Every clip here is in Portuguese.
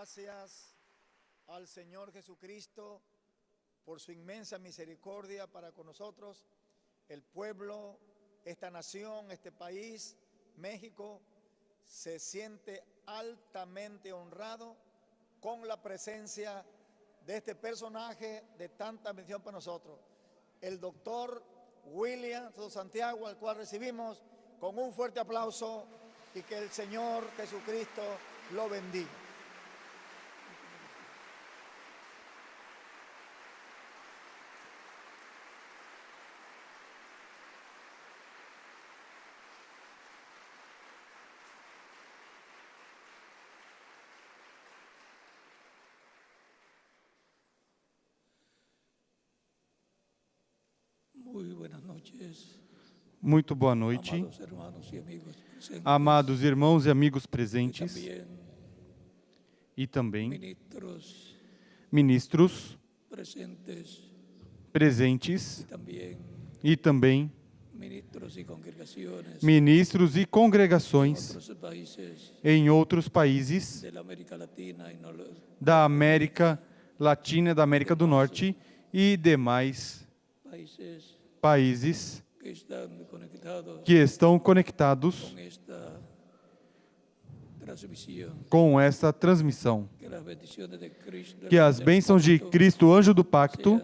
gracias al Señor Jesucristo por su inmensa misericordia para con nosotros, el pueblo, esta nación, este país, México, se siente altamente honrado con la presencia de este personaje de tanta bendición para nosotros, el doctor William Soto Santiago, al cual recibimos con un fuerte aplauso y que el Señor Jesucristo lo bendiga. Muy buenas noches. Muito boa noite, amados irmãos e amigos presentes e também ministros presentes e também ministros e congregações em outros países da América Latina, da América do Norte e demais países que estão conectados com esta transmissão. Que as bênçãos de Cristo, anjo do pacto,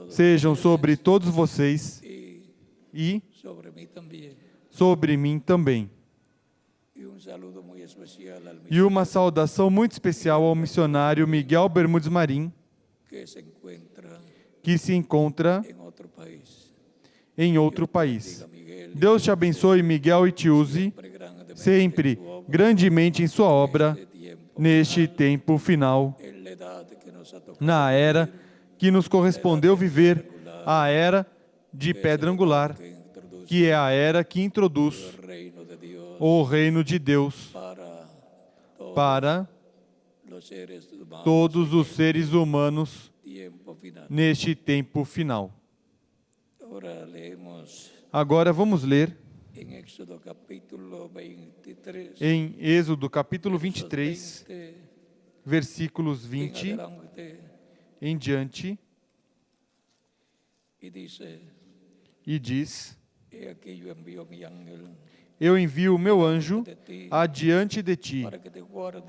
sejam sobre todos vocês e sobre mim também. E uma saudação muito especial ao missionário Miguel Bermudes Marim, que se encontra em outro país. Deus te abençoe, Miguel, e te use sempre grandemente em sua obra neste tempo final, na era que nos correspondeu viver, a era de pedra angular, que é a era que introduz o reino de Deus para todos os seres humanos neste tempo final. Agora vamos ler em Êxodo capítulo 23, versículos 20 em diante, e diz: Eu envio o meu anjo adiante de ti,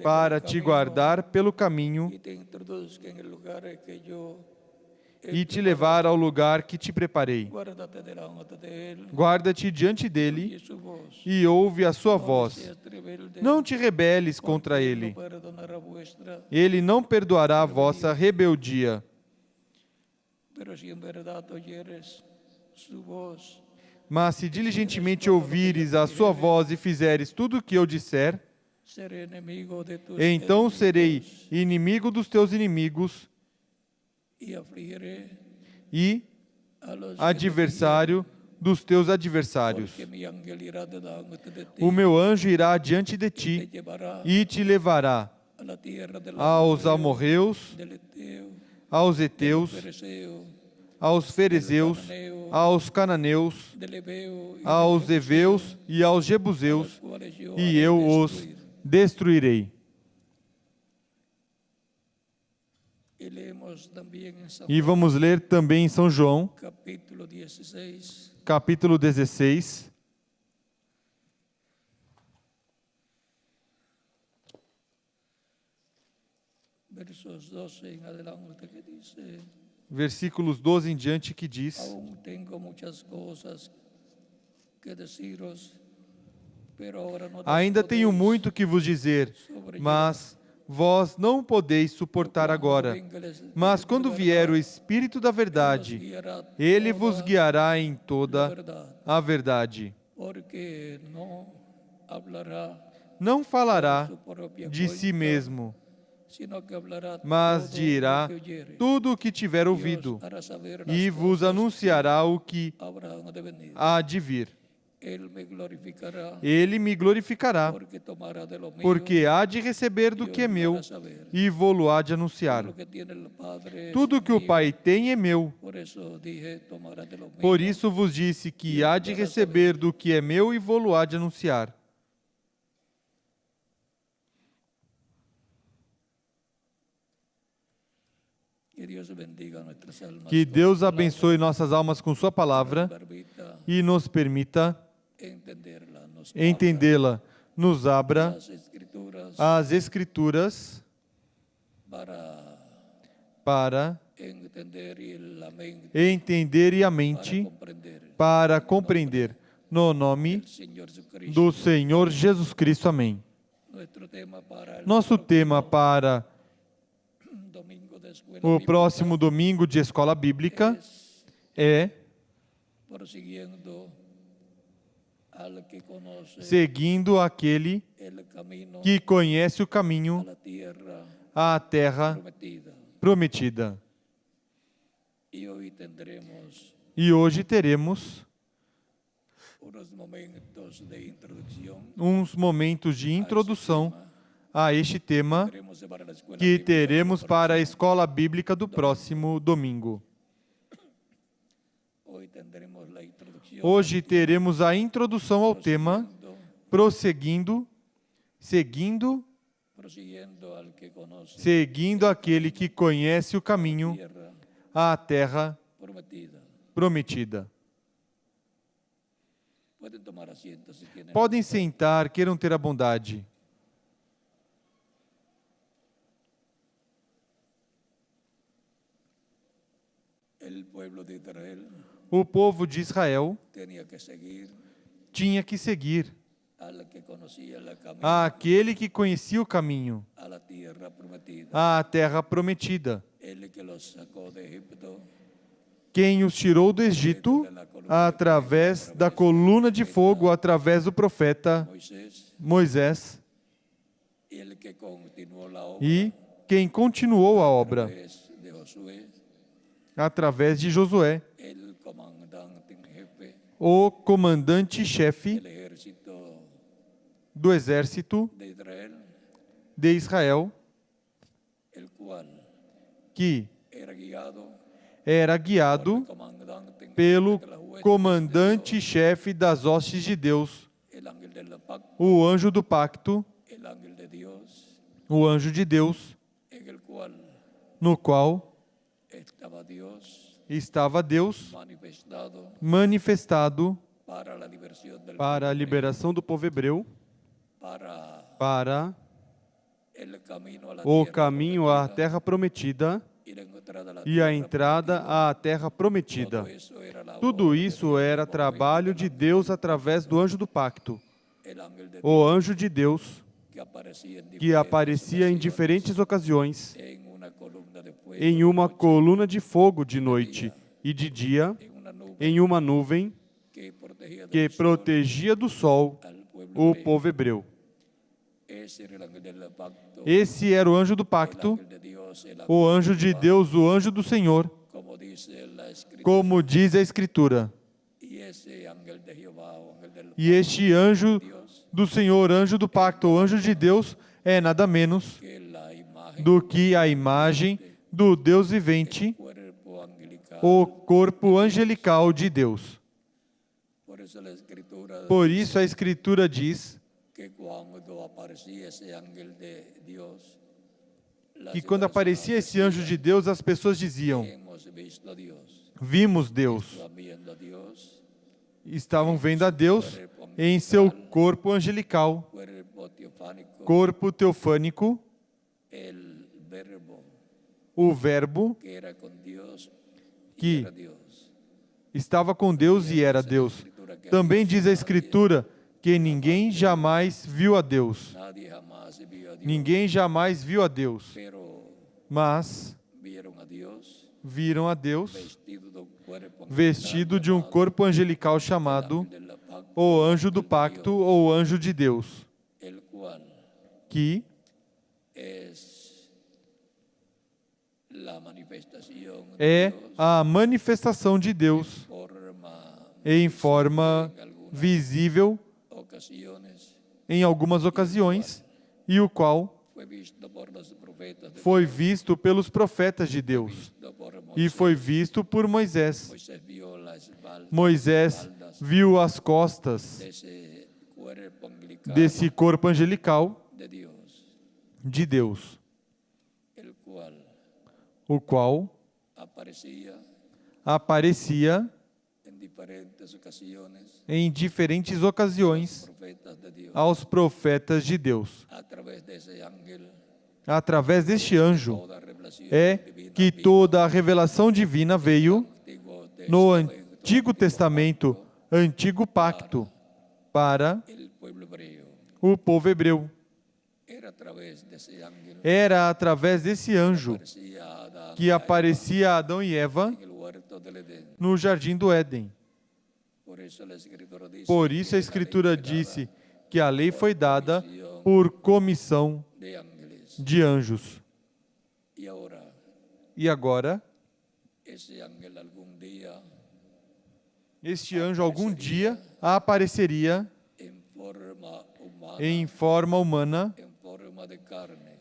para te guardar pelo caminho e te levar ao lugar que te preparei. Guarda-te diante dele e ouve a sua voz. Não te rebeles contra ele. Ele não perdoará a vossa rebeldia. Mas se diligentemente ouvires a sua voz e fizeres tudo o que eu disser, então serei inimigo dos teus inimigos e adversário dos teus adversários. O meu anjo irá diante de ti e te levará aos amorreus, aos heteus, aos ferezeus, aos cananeus, aos heveus e aos jebuseus, e eu os destruirei. E vamos ler também em São João, capítulo 16, versículos 12 em diante, que diz: Ainda tenho muito que vos dizer, mas vós não podeis suportar agora. Mas quando vier o Espírito da verdade, ele vos guiará em toda a verdade. Não falará de si mesmo, mas dirá tudo o que tiver ouvido, e vos anunciará o que há de vir. Ele me glorificará, porque há de receber do que é meu e vou-lo há de anunciar. Tudo que o Pai tem é meu. Por isso vos disse que há de receber do que é meu e vou-lo há de anunciar. Que Deus abençoe nossas almas com sua palavra e nos permita entendê-la, nos abra as Escrituras para entender e a mente para compreender. No nome do Senhor Jesus Cristo. Amém. Nosso tema para o próximo domingo de escola bíblica é seguindo aquele que conhece o caminho à terra prometida. E hoje teremos uns momentos de introdução a este tema que teremos para a escola bíblica do próximo domingo. Hoje teremos a introdução ao tema, seguindo aquele que conhece o caminho à terra prometida. Podem sentar, queiram ter a bondade. O povo de Israel tinha que seguir aquele que conhecia o caminho à terra prometida. Quem os tirou do Egito através da coluna de fogo, através do profeta Moisés, e quem continuou a obra através de Josué, o comandante-chefe do exército de Israel, que era guiado pelo comandante-chefe das hostes de Deus, o anjo do pacto, o anjo de Deus, no qual estava Deus manifestado para a liberação do povo hebreu, para o caminho à terra prometida e a entrada à terra prometida. Tudo isso era trabalho de Deus através do anjo do pacto, o anjo de Deus que aparecia em diferentes ocasiões, em uma coluna de fogo de noite e de dia, em uma nuvem que protegia do sol o povo hebreu. Esse era o anjo do pacto, o anjo de Deus, o anjo do Senhor, como diz a Escritura. E este anjo do Senhor, anjo do pacto, o anjo de Deus, é nada menos do que a imagem do Deus vivente, o corpo angelical de Deus. Por isso a Escritura diz que quando aparecia esse anjo de Deus, as pessoas diziam: vimos Deus. Estavam vendo a Deus em seu corpo angelical, corpo teofânico, o Verbo que estava com Deus e era Deus. Também diz a Escritura que ninguém jamais viu a Deus. Ninguém jamais viu a Deus, mas viram a Deus vestido de um corpo angelical chamado o anjo do pacto ou anjo de Deus, que é a manifestação de Deus em forma visível em algumas ocasiões, e o qual foi visto pelos profetas de Deus e foi visto por Moisés. Moisés viu as costas desse corpo angelical de Deus, o qual aparecia em diferentes ocasiões aos profetas de Deus. Através deste anjo é que toda a revelação divina veio no Antigo Testamento, Antigo Pacto, para o povo hebreu. Era através desse anjo que aparecia a Adão e Eva no jardim do Éden. Por isso a Escritura disse que a lei foi dada por comissão de anjos. E agora, este anjo algum dia apareceria em forma humana,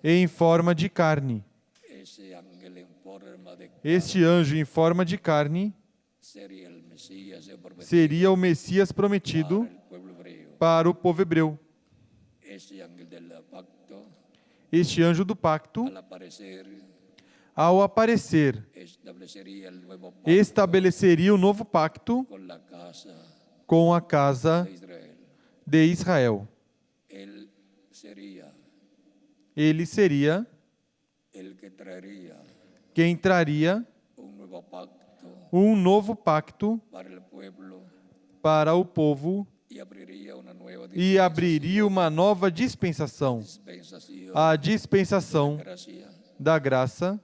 em forma de carne. Este anjo em forma de carne seria o Messias prometido para o povo hebreu. Este anjo do pacto, ao aparecer, estabeleceria o novo pacto com a casa de Israel. Ele seria quem traria um novo pacto para o povo e abriria uma nova dispensação, a dispensação da graça,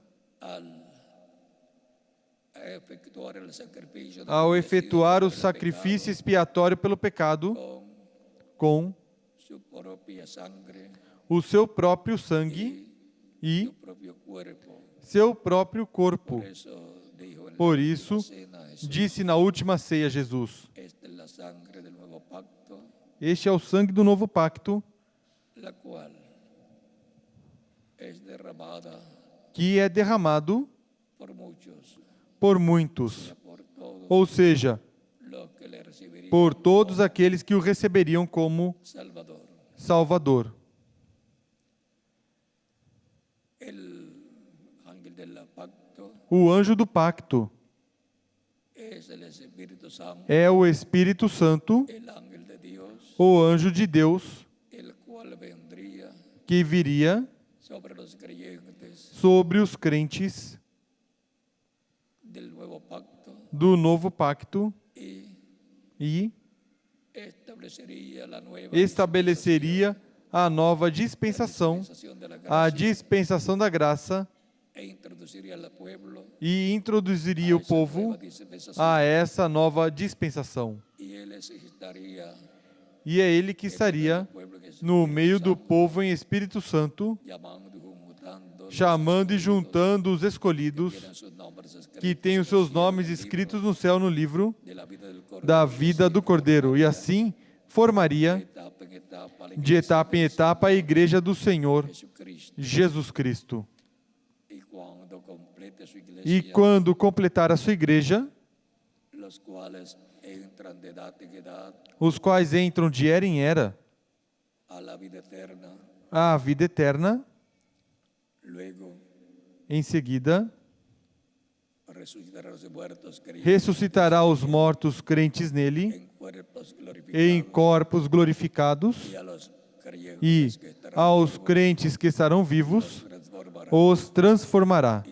ao efetuar o sacrifício expiatório pelo pecado com o seu próprio sangue e seu próprio corpo. Por isso, disse na última ceia Jesus: este é o sangue do novo pacto, que é derramado por muitos, ou seja, por todos aqueles que o receberiam como Salvador. O anjo do pacto é o Espírito Santo, o anjo de Deus, que viria sobre os crentes do novo pacto e estabeleceria a nova dispensação, a dispensação da graça, e introduziria o povo a essa nova dispensação. E é ele que estaria no meio do povo em Espírito Santo, chamando e juntando os escolhidos, que têm os seus nomes escritos no céu no livro da vida do Cordeiro. E assim formaria, de etapa em etapa, a igreja do Senhor Jesus Cristo. E quando completar a sua igreja, os quais entram de era em era à vida eterna, em seguida, ressuscitará os mortos crentes nele, em corpos glorificados, e aos crentes que estarão vivos, os transformará.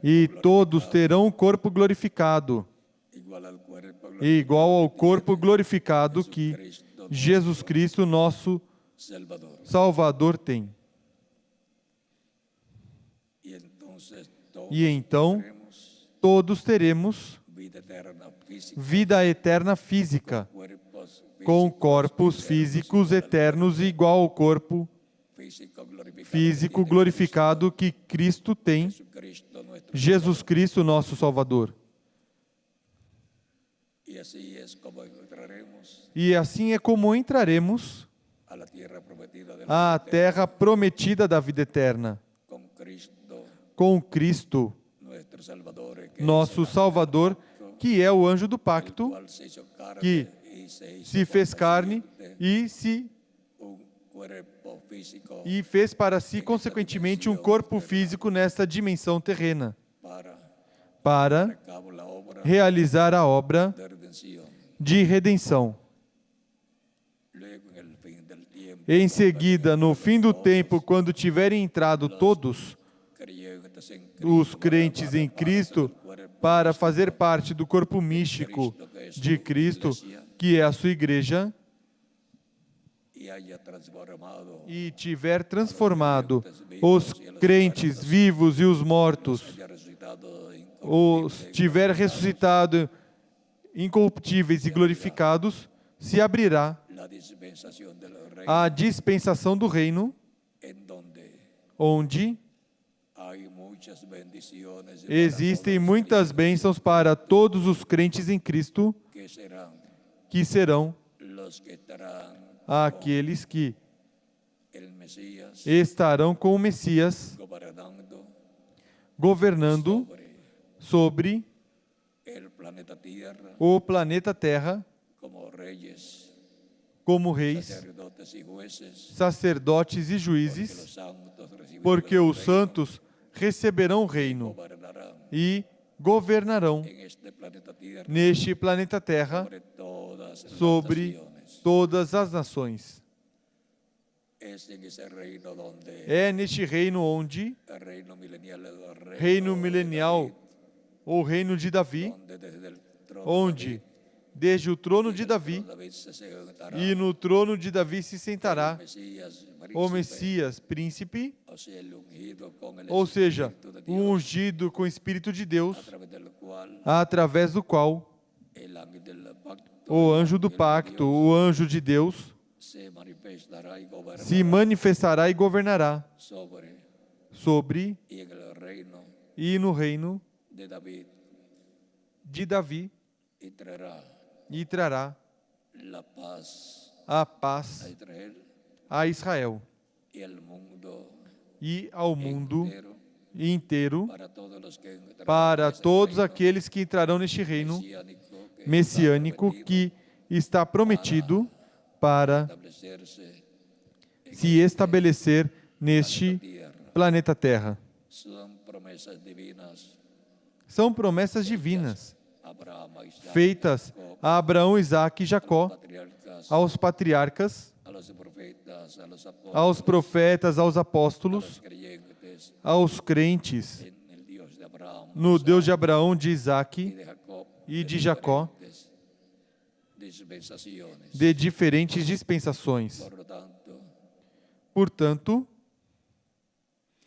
E todos terão um corpo glorificado, igual ao corpo glorificado que Jesus Cristo, nosso Salvador, tem. E então, todos teremos vida eterna física, com corpos físicos eternos igual ao corpo físico glorificado que Cristo tem, Jesus Cristo, nosso Salvador. E assim é como entraremos à terra prometida da vida eterna, com Cristo, nosso Salvador, que é o anjo do pacto, que se fez carne e se cuerpo físico e fez para si, consequentemente, um corpo físico nesta dimensão terrena, para cabo la obra realizar a obra de redención. de redenção. Luego, en el fin del tiempo, Em seguida, no fim do tempo, quando tiverem entrado todos creyentes en os crentes em Cristo, para fazer parte do corpo místico de Cristo, que é a sua igreja, y haya transformado, e tiver transformado os crentes vivos e os mortos, haya resucitado os tiver ressuscitado incorruptíveis e glorificados, se abrirá la dispensación del reino, a dispensação do reino, en donde onde hay muchas bendiciones para existem muitas bênçãos para todos os crentes em Cristo, que serán que serão los que estarán aqueles que el Mesías estarão com o Messias governando sobre el planeta Tierra o planeta Terra como reyes, como reis, sacerdotes y jueces, sacerdotes e que juízes, los santos recibirán porque el os reino, santos receberão o reino gobernarán e governarão en este planeta Tierra neste planeta Terra sobre sobre todas las naciones. todas as nações. Es en ese reino donde É neste reino onde el reino milenial es el reino de milenial, David, ou reino de Davi, donde desde el trono onde desde o trono de Davi David se sentará e no trono de Davi se el sentará Mesías, o príncipe, Messias, príncipe, o sea, el ungido con el ou seja, Espíritu de o Dios, ungido com o Espírito de Deus, a través del cual através do qual el ángel del pacto, o el anjo do ángel de pacto, Dios, o anjo de Deus, se manifestará y gobernará se manifestará e governará sobre sobre y en el reino e no reino de David de Davi y traerá e trará la paz a a paz Israel a Israel y al mundo e ao mundo entero, inteiro, para todos los que entrarán para en ese todos reino aqueles que entrarão neste reino mesiánico que está messiânico prometido que está prometido para establecerse en se estabelecer neste tierra. planeta Terra. Son promesas divinas São promessas divinas a Abraham, a Isaac, feitas a Abraão, Isaque e Jacó, patriarcas, aos patriarcas, a los profetas, a los apóstoles, aos profetas, aos a apóstolos, los creyentes aos crentes, en el Dios de Abraham, no Deus de Abraão, de y Isaque de Jacob, e de Jacó, diferentes dispensaciones. de diferentes dispensações. Por lo tanto, Portanto,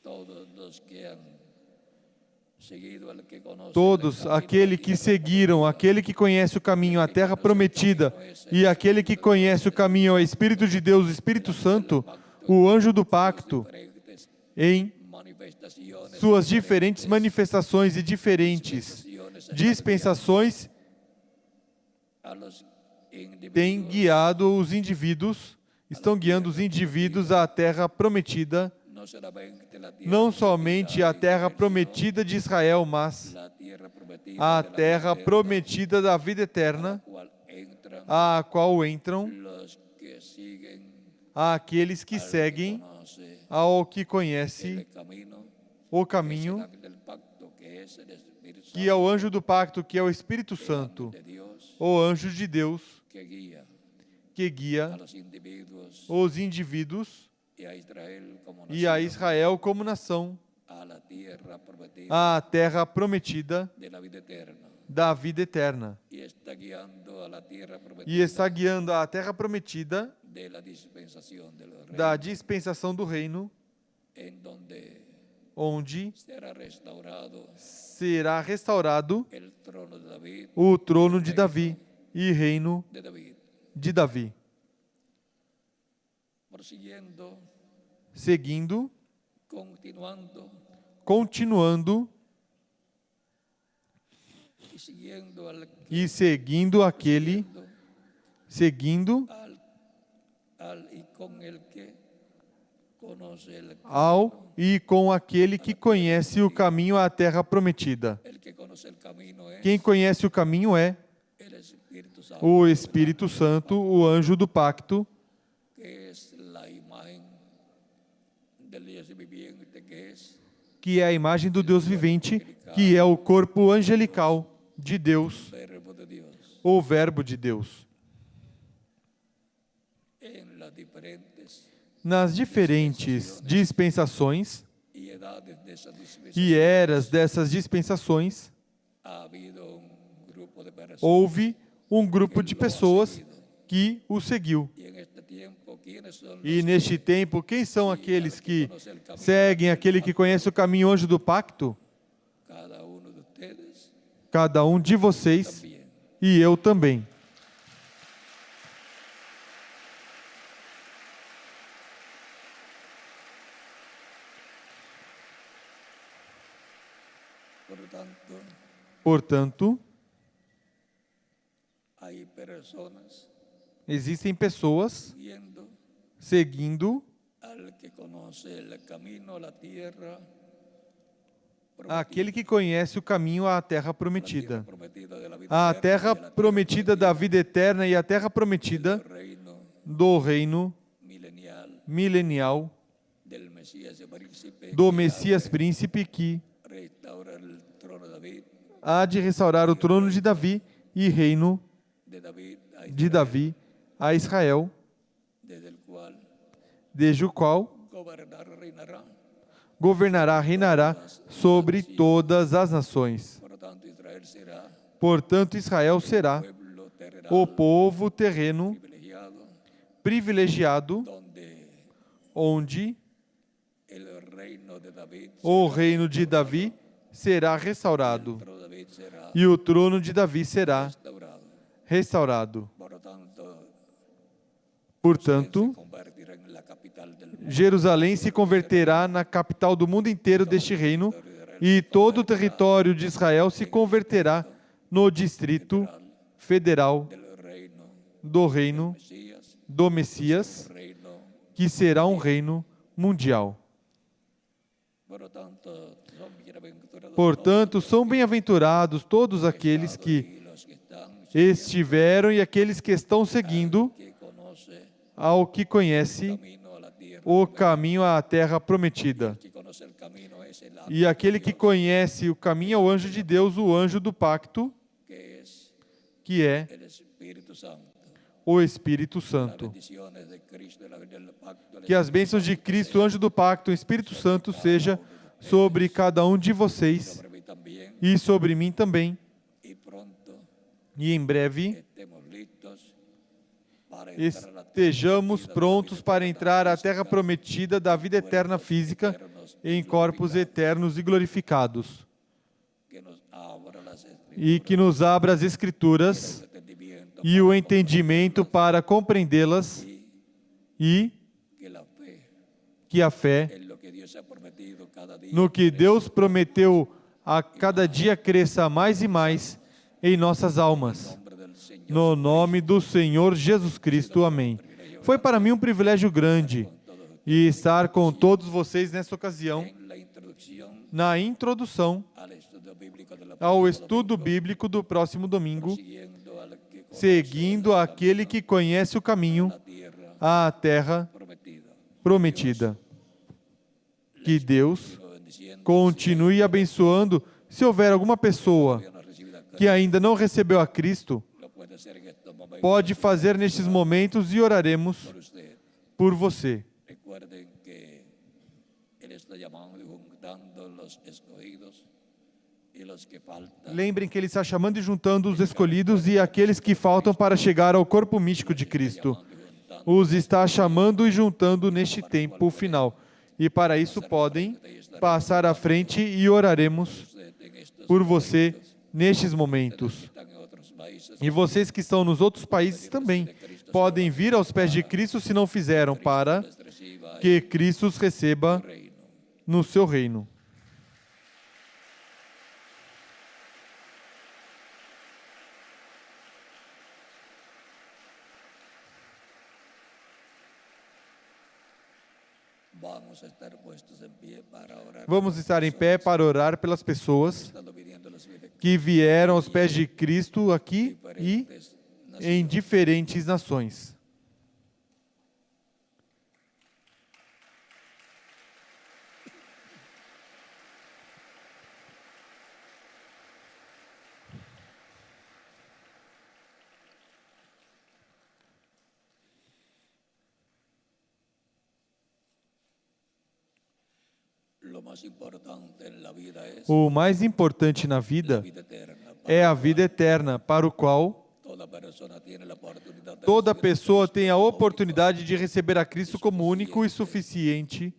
todos los que han seguido al que conoce todos, aquele que seguiram, aquele que conhece o caminho à terra prometida e aquele que conhece o caminho ao Espírito de Deus, o Espírito Santo, o anjo do pacto, em manifestaciones, suas diferentes manifestações e diferentes dispensações, a los tem individuos guiado os indivíduos, estão guiando os indivíduos à terra prometida, no solamente la tierra não somente a terra prometida de Israel, mas la tierra prometida a de la terra vida prometida da vida eterna, cual entran a qual entram los que siguen aqueles que seguem conoce ao que el conhece camino, o el caminho, ángel del pacto, que es el Espíritu que é o anjo do pacto, que é o Espírito Santo Santo, de Dios, o anjo de Deus, que que guía a guia los individuos os indivíduos y a Israel como e a nación, Israel como nação, a la tierra prometida à terra prometida de la vida eterna, da vida eterna. y está guiando a la tierra prometida E está guiando a terra prometida de la dispensación del reino, da dispensação do reino, en donde onde será restaurado será restaurado el trono de David, o trono de Davi e reino de David. de Davi. Prosiguiendo, Seguindo, continuando continuando y siguiendo e seguindo aquele, seguindo al y con el que conoce ao e com aquele que conhece o caminho à terra prometida. el que conoce el camino es Quem conhece o caminho é el Espíritu Santo, o Espírito Santo, o anjo do pacto, que es la imagen imagen del Dios viviente que es que é a imagem do Deus vivente, que é o corpo angelical de Deus, Verbo de Dios. o Verbo de Deus. En las diferentes Nas diferentes dispensações y edades de esa dispensación e eras dessas dispensações, ha habido un grupo de personas. houve um grupo de pessoas que o seguiu. Y en este tiempo, ¿quiénes son E los neste tempo, quem são aqueles que seguem aquele que conhece o caminho anjo do pacto? cada uno de ustedes Cada um de vocês también? e eu também. Por lo tanto, Portanto, hay personas existem pessoas viendo seguindo al que conoce el camino a la tierra aquele que conhece o caminho à terra prometida. prometida de la vida A eterna terra y a la prometida da vida eterna e a terra prometida del reino do reino milenial milenial del Mesías y príncipe do que Messias príncipe que restaura el trono de David, há de restaurar o trono de Davi e reino de David a de Israel, Davi a Israel, desde el cual desde o qual gobernará, reinará sobre todas as nações. Por lo tanto, Israel será Portanto, Israel será pueblo terrenal o povo terreno privilegiado, privilegiado, donde onde el reino de David o reino de Davi será restaurado será, David será e o trono de Davi será restaurado. restaurado. Por lo tanto, Portanto, se convertirá en la capital del mundo. Jerusalém se converterá na capital do mundo inteiro deste reino e todo o território de Israel se converterá no distrito federal Del reino do reino Mesías, do Messias, reino. que será um reino mundial. Por lo tanto, son bienaventurados Portanto, são bem-aventurados todos aqueles que y los que están estiveram e aqueles que estão seguindo que conoce ao que conhece camino a la tierra, o caminho à terra prometida. que conoce el camino es el E aquele que conhece o caminho ao anjo de Deus, o anjo do pacto, que es que é el Espíritu Santo. o Espírito Las Santo. bendiciones de Cristo, del pacto, Que as bênçãos de Cristo, anjo do pacto, o Espírito Santo, seja sobre cada um de vocês sobre mí también, e sobre mim também. y pronto E em breve estemos listos para entrar a la tierra estejamos prometida prontos para entrar à terra física, prometida da vida eterna física eternos em corpos eternos e glorificados. que nos abra las E que nos abra as Escrituras entendimiento e o entendimento para compreendê-las e que la fe que a fé en lo que Dios ha prometido cada día no que Deus prometeu a cada dia cresça mais e mais em nossas almas. nombre del Señor. No nome do Senhor Jesus Cristo. Amém. Foi para mim um privilégio grande e estar com todos vocês nessa ocasião, En la introducción na introdução al estudio bíblico de la ao estudo bíblico do próximo domingo, siguiendo al que conoce seguindo aquele que conhece o caminho la tierra à terra prometida. prometida. Que Deus Sigo bendiciendo continue abençoando. Se houver alguma pessoa no recibida que ainda não recebeu a Cristo, lo puede hacer en estos momentos pode fazer nestes momentos e oraremos por usted. por você. Recuerden que Él está llamando y juntando los escogidos y los que faltan. Lembrem que Ele está chamando e juntando os escolhidos e aqueles que faltam para chegar ao corpo místico de Cristo. Os está chamando e juntando neste tempo final. E para isso podem passar à frente e oraremos Usted en estos por você nestes momentos. están en otros países E vocês que estão nos outros países também podem vir aos pés de Cristo se não fizeram, para les reciba que Cristo os receba el reino. no seu reino. Vamos a estar puestos en pie para orar. Vamos estar em pé para orar pelas pessoas Estando viniendo los de que vieram aos pés de Cristo aqui e diferentes em diferentes nações. O mais importante na vida é a vida eterna, para o qual toda pessoa tem a oportunidade de receber a Cristo como único e suficiente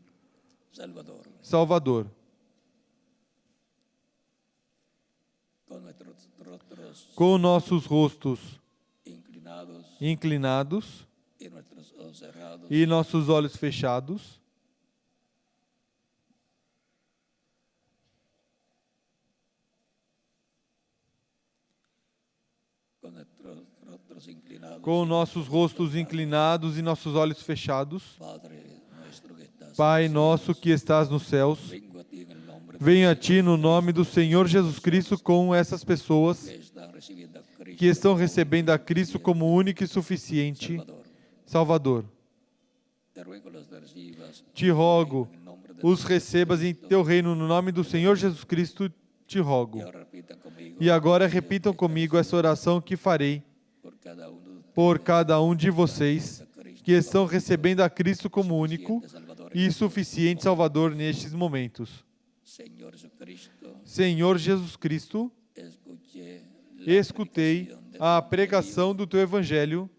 Salvador. Com nossos rostos inclinados e nossos olhos fechados, com nossos rostos inclinados e nossos olhos fechados, Pai nosso que estás nos céus, venho a Ti no nome do Senhor Jesus Cristo com essas pessoas que estão recebendo a Cristo como único e suficiente Salvador. Te rogo, os recebas em Teu reino no nome do Senhor Jesus Cristo, te rogo. E agora repitam comigo essa oração que farei por cada um de vocês que estão recebendo a Cristo como único e suficiente Salvador nestes momentos. Senhor Jesus Cristo, escutei a pregação do Teu Evangelho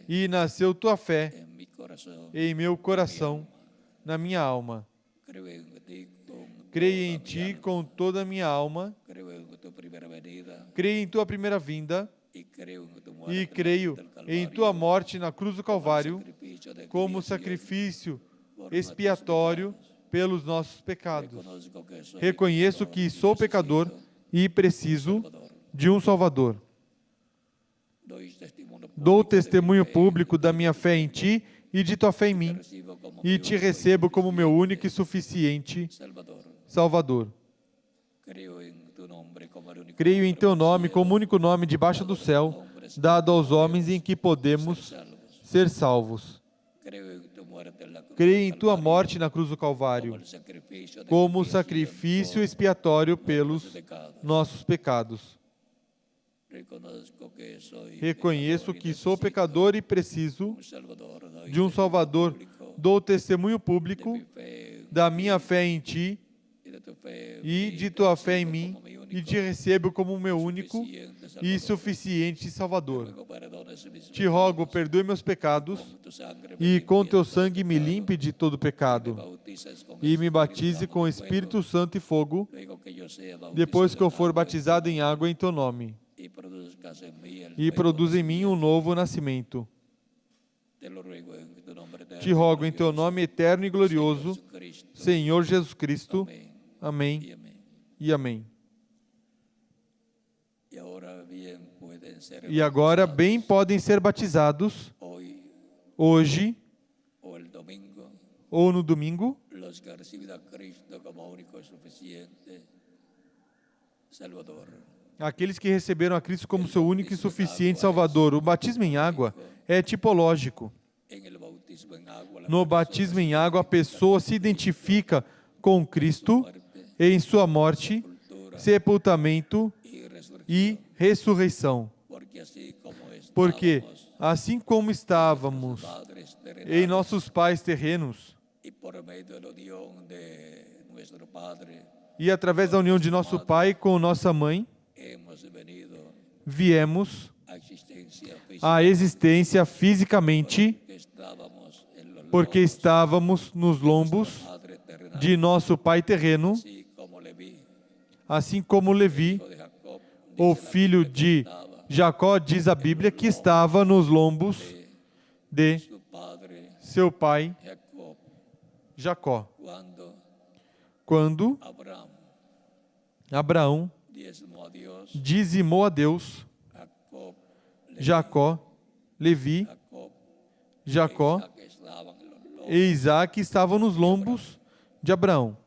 e nasceu Tua fé em meu coração, na minha alma. Creio em Ti com toda a minha alma, creio em Tua primeira vinda e creio em Tua morte na cruz do Calvário como sacrifício expiatório pelos nossos pecados. Reconheço que sou pecador e preciso de um Salvador. Dou testemunho público da minha fé em Ti e de Tua fé em mim, e Te recebo como meu único e suficiente Salvador. Creio em Teu nome como único nome debaixo do céu, dado aos homens em que podemos ser salvos. Creio em Tua morte na cruz do Calvário, como sacrifício expiatório pelos nossos pecados. Reconheço que sou pecador e preciso de um Salvador. Dou testemunho público da minha fé em Ti e de Tua fé em mim, e Te recebo como meu único e suficiente Salvador. Te rogo, perdoe meus pecados e com Teu sangue me limpe de todo pecado e me batize com Espírito Santo e fogo depois que eu for batizado em água em Teu nome, e produz em mim um novo nascimento. Te rogo em Teu nome eterno e glorioso, Senhor Jesus Cristo. Amém e amém. E agora bem podem ser batizados hoje ou no domingo aqueles que receberam a Cristo como seu único e suficiente Salvador. O batismo em água é tipológico. No batismo em água, a pessoa se identifica com Cristo em sua morte, sepultamento e ressurreição. Porque, assim como estávamos em nossos pais terrenos, e através da união de nosso pai com nossa mãe, viemos à existência fisicamente, porque estávamos nos lombos de nosso pai terreno, assim como Levi, o filho de Jacó, diz a Bíblia, que estava nos lombos de seu pai Jacó. Quando Abraão dizimou a Deus, Jacó, Levi, Jacó e Isaac estavam nos lombos de Abraão.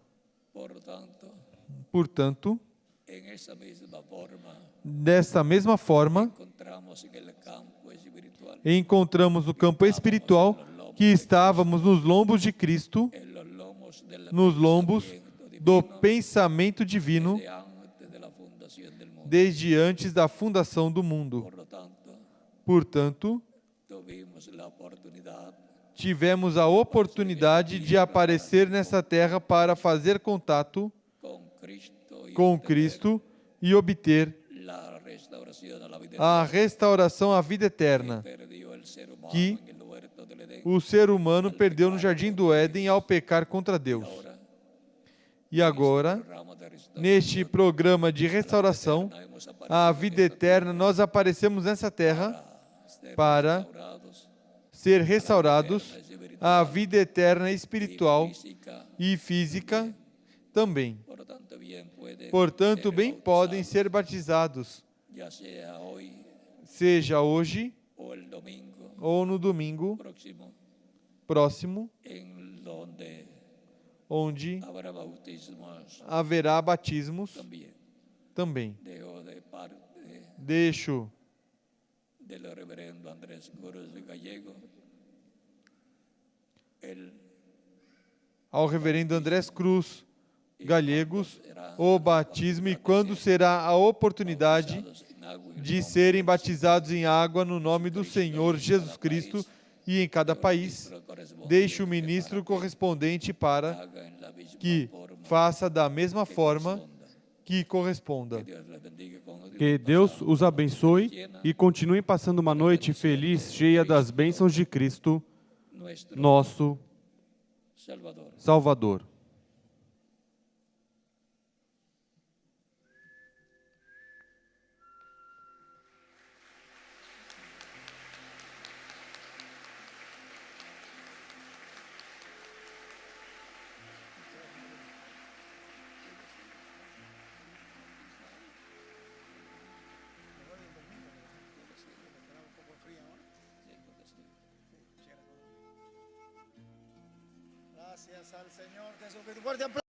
Portanto, desta mesma forma, encontramos no campo espiritual que estávamos nos lombos de Cristo, nos lombos do pensamento divino, desde antes da fundação do mundo. Portanto, tivemos a oportunidade de aparecer nessa terra para fazer contato com Cristo e obter a restauração à vida eterna que o ser humano perdeu no Jardim do Éden ao pecar contra Deus. E agora, neste programa de restauração à vida eterna, nós aparecemos nessa terra para ser restaurados à vida eterna espiritual e física também. Portanto, bem podem ser batizados, seja hoje ou no domingo próximo, onde haverá batismos também. Deixo ao reverendo Andrés Cruz Gallegos o batismo e quando será a oportunidade de serem batizados em água no nome do Senhor Jesus Cristo e em cada país. Deixe o ministro correspondente para que faça da mesma forma que corresponda. Que Deus os abençoe e continue passando uma noite feliz, cheia das bênçãos de Cristo, nosso Salvador. Gracias al Señor Jesucristo. Fuerte aplauso.